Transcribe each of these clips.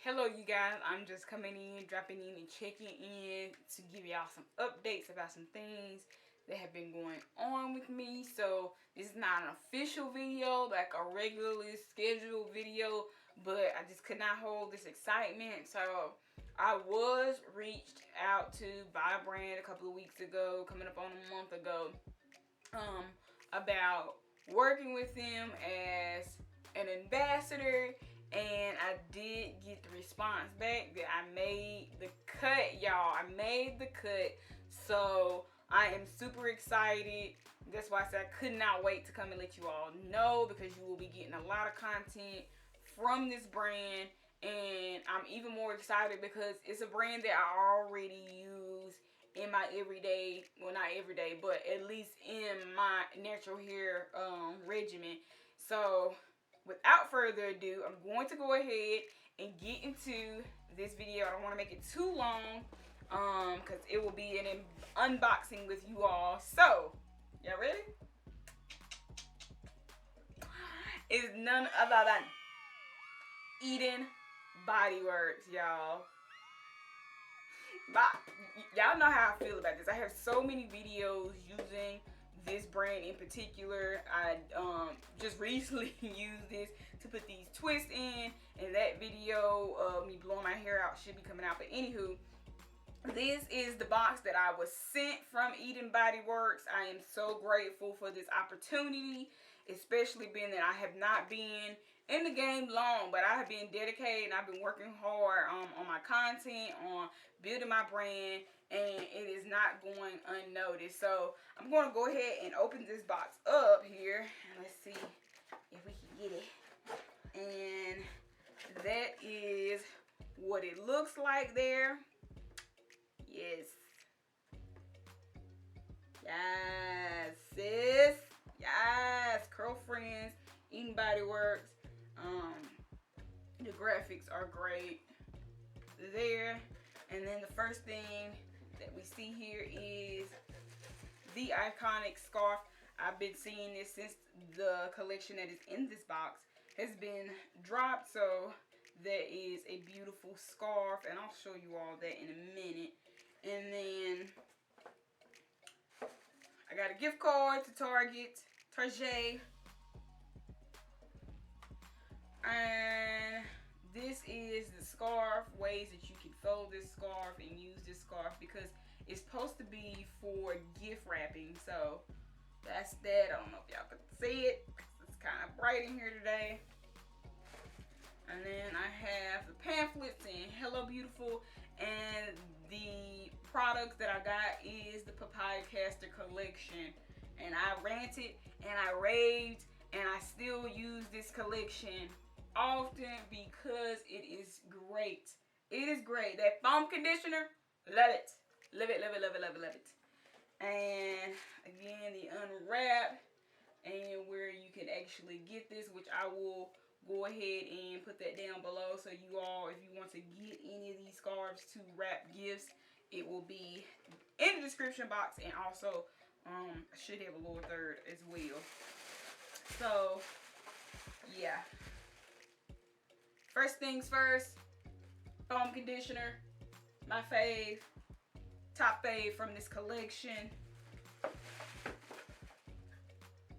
Hello you guys, I'm just coming in, dropping in and checking in to give y'all some updates about some things that have been going on with me. So this is not an official video, like a regularly scheduled video, but I just could not hold this excitement. So I was reached out to by a brand a couple of weeks ago, coming up on a month ago, about working with them as an ambassador. And I did get the response back that I made the cut, y'all. I made the cut. So I am super excited. That's why I said I could not wait to come and let you all know, because you will be getting a lot of content from this brand. And I'm even more excited because it's a brand that I already use in my everyday, well, not every day, but at least in my natural hair regimen. So without further ado, I'm going to go ahead and get into this video. I don't want to make it too long, because it will be an unboxing with you all. So, y'all ready? It's none other than BodyWorks, y'all. Y'all know how I feel about this. I have so many videos using this brand in particular. I just recently used this to put these twists in, and that video of me blowing my hair out should be coming out. But anywho, this is the box that I was sent from BodyWorks. I am so grateful for this opportunity, especially being that I have not been in the game long, but I have been dedicated and I've been working hard on my content, on building my brand, and it is not going unnoticed. So I'm going to go ahead and open this box up here, and let's see if we can get it. And that is what it looks like there. Yes. Yes, sis. Yes, girlfriends, BodyWorks. The graphics are great there. And then the first thing that we see here is the iconic scarf. I've been seeing this since the collection that is in this box has been dropped. So that is a beautiful scarf, and I'll show you all that in a minute. And then I got a gift card to Target. And this is the scarf, ways that you can fold this scarf and use this scarf, because it's supposed to be for gift wrapping. So that's that. I don't know if y'all can see it, it's kind of bright in here today. And then I have the pamphlets and Hello Beautiful, and the products that I got is the PapayaCastor collection. And I ranted and I raved, and I still use this collection often because it is great. It is great. That foam conditioner, love it. Love it, love it, love it, love it, love it. And again, the unwrap and where you can actually get this, which I will go ahead and put that down below. So you all, if you want to get any of these scarves to wrap gifts, it will be in the description box, and also I should have a lower third as well. So yeah, first things first, foam conditioner, my fave, top fave from this collection.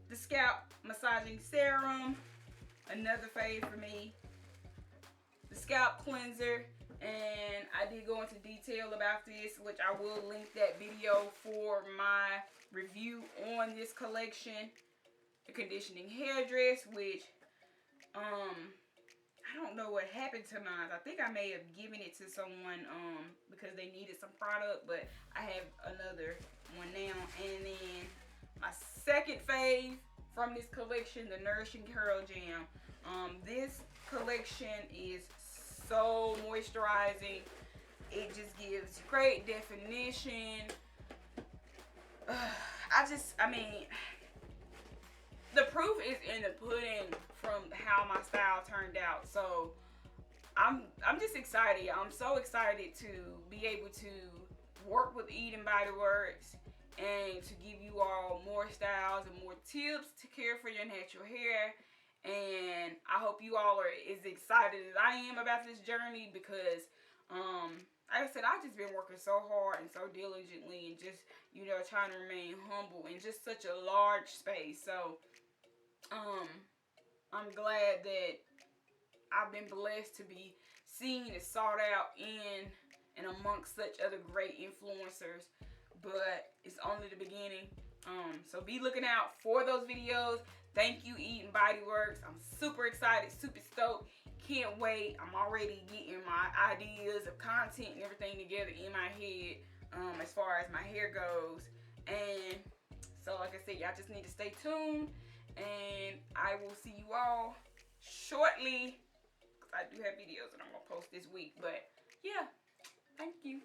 The scalp massaging serum, another fave for me. The scalp cleanser, and I did go into detail about this, which I will link that video for my review on this collection. The conditioning hairdress, which I don't know what happened to mine. I think I may have given it to someone because they needed some product, but I have another one now. And then my second fave from this collection, the Nourishing Curl Jam. This collection is so moisturizing. It just gives great definition. I mean, the proof is in the pudding from how my style turned out. So I'm just excited. I'm so excited to be able to work with BodyWorks and to give you all more styles and more tips to care for your natural hair. And I hope you all are as excited as I am about this journey, because like I said, I've just been working so hard and so diligently, and just, you know, trying to remain humble in just such a large space. So I'm glad that I've been blessed to be seen and sought out in and amongst such other great influencers. But it's only the beginning. So be looking out for those videos. Thank you, BodyWorks. I'm super excited, super stoked. Can't wait. I'm already getting my ideas of content and everything together in my head, as far as my hair goes. And so, like I said, y'all just need to stay tuned. And I will see you all shortly. I do have videos that I'm going to post this week. But yeah, thank you.